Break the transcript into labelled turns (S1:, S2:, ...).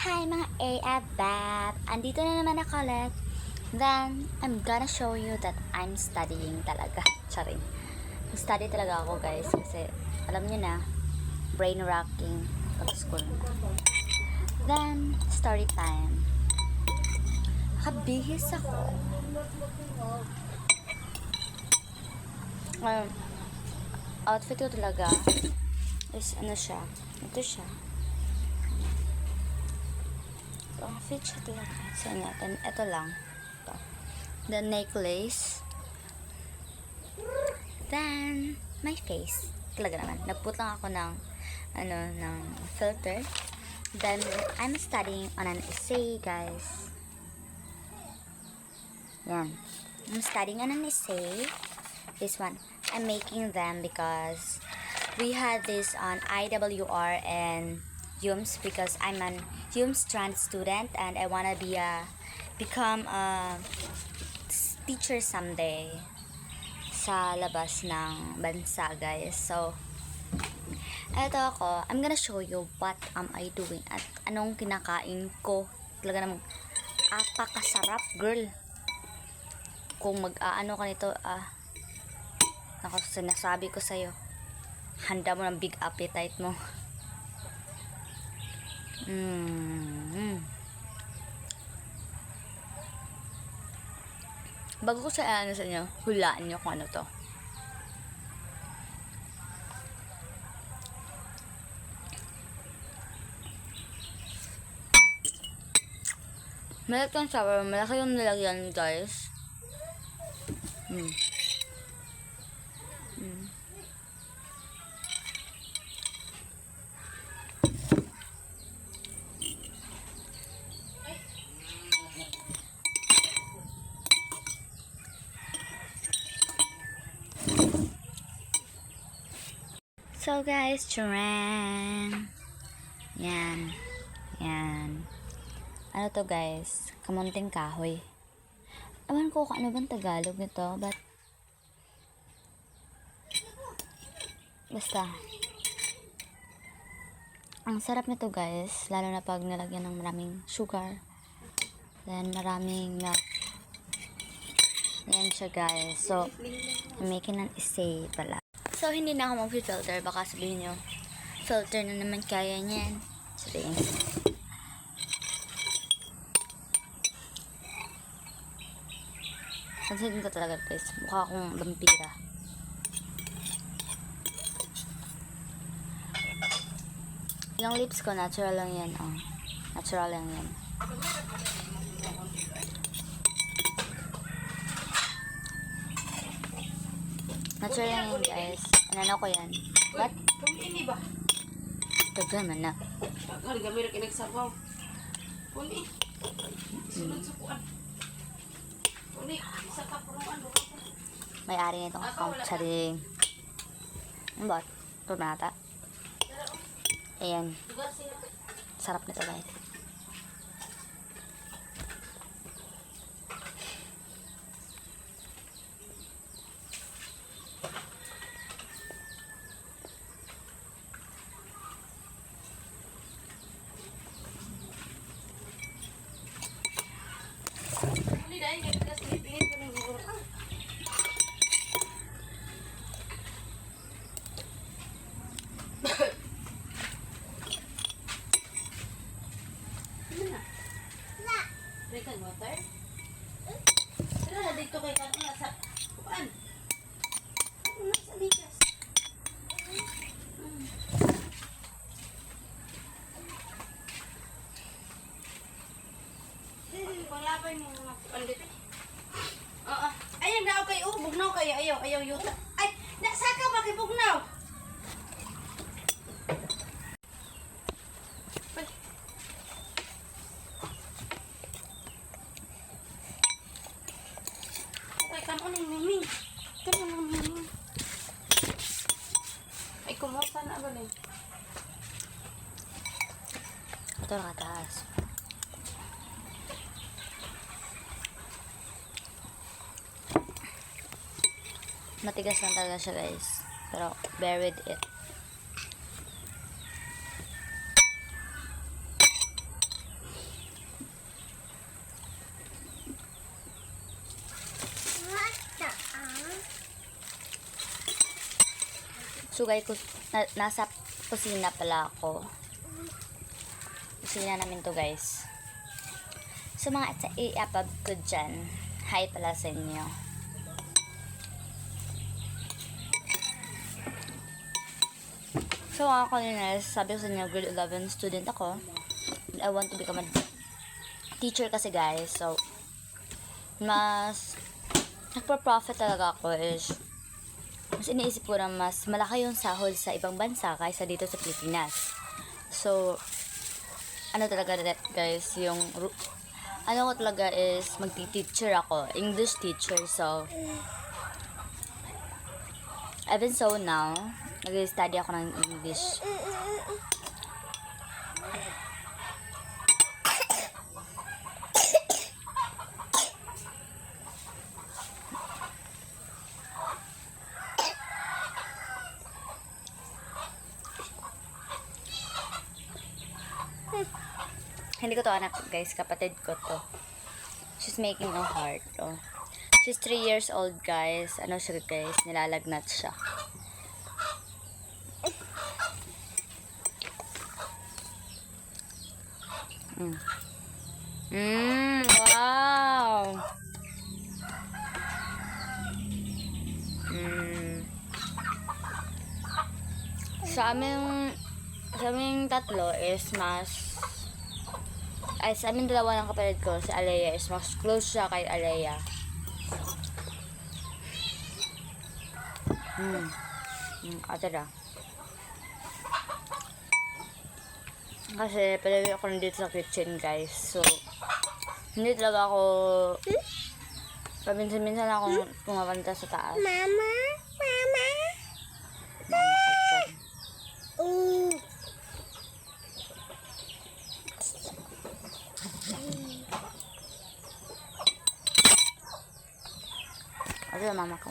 S1: Hi mga AFBAP! Andito na naman ako ulit. Then, I'm gonna show you that I'm studying talaga. Charing. Study talaga ako guys kasi alam niyo na, brain rocking pag school. Then, story time. Nakabihis ako. Outfit ko talaga is ano siya. Ito siya. Outfit siya talaga. Saan natin? Ito lang. Ito. The necklace. Then, my face. Talaga naman. Nagput lang ako ng ng filter. Then, I'm studying on an essay, guys. Yan. I'm studying on an essay. This one. I'm making them because we had this on IWR and UMS because I'm an UMS trans student and I wanna become a teacher someday sa labas ng bansa, guys. So, eto ako. I'm gonna show you what am I doing at anong kinakain ko. Talaga namang apakasarap, girl. Kung mag-aano ka nito, ako sinasabi ko sa'yo, handa mo ng big appetite mo. Bago ko sa sa inyo, hulaan nyo kung ano to. Malaki yung sour, malaki yung nilagyan, guys. So guys, charan. Yan. Yan. Ano to guys? Kamunting kahoy. Ewan ko kung ano bang Tagalog nito, but basta. Ang sarap nito guys, lalo na pag nilagyan ng maraming sugar. Then maraming milk. Yan siya guys. So, I'm making an essay pala. So, hindi na ako mag-filter. Baka sabihin nyo, filter na naman kaya niyan. Sabihin. Pansin ko talaga guys. Mukha akong vampira. Yung lips ko, natural lang yan. Oh. Natural lang yan. Natural lang yan guys. Ano ko yan? What?
S2: Kami ba?
S1: Tagal man na.
S2: Tagal, gamit ang inagsabaw. Kuni. Sunod sa kuan. Kuni, isa ka puruan.
S1: May-ari na itong account. Saring. Ano ba? Ito na ata. Ayan. Sarap nito guys.
S2: Kuni dahil nagkas nipingin ko ng gugurang. Ano na? Na! Drink ang water? Tara na dito kay Kato na sa kuan. Ano na sa bigas? Panglapay mo mga pandit. Oo. Ayan na okay. Oh, bugnaw kayo. Ayaw yuta. Ay, nasaka ba kay bugnaw? Ay. Okay, come on, Miming. Come on, Miming. Ay, kumusta na ba rin?
S1: Ito nakataas. Matigas lang talaga siya guys. Pero bear with it. So guys, nasa kusina pala ako. Kusina namin to guys. So mga i-upload ko dyan. Hi pala sa inyo. So mga kanina, sabi ko sa inyo, grade 11 student ako. I want to become a teacher kasi guys. So, mas nagpa-profit talaga ako is mas iniisip ko na mas malaki yung sahod sa ibang bansa kaysa dito sa Pilipinas. So, ano talaga guys, yung ano ko talaga is magti-teacher ako, English teacher. So, even so now, nag-study ako ng English. Hindi ko to anak guys, kapatid ko to. She's making a heart. Oh. She's 3 years old guys. Ano siya guys, nilalagnat siya. Wow. Sa aming tatlo is mas sa aming dalawa ng kapatid ko, si Alea is mas close siya kay Alea. Atara. Kasi palagi ako nandito sa kitchen guys. So, hindi talaga ako paminsan-minsan akong pumapunta sa taas.
S3: Mama.
S1: Ano yung mama ko?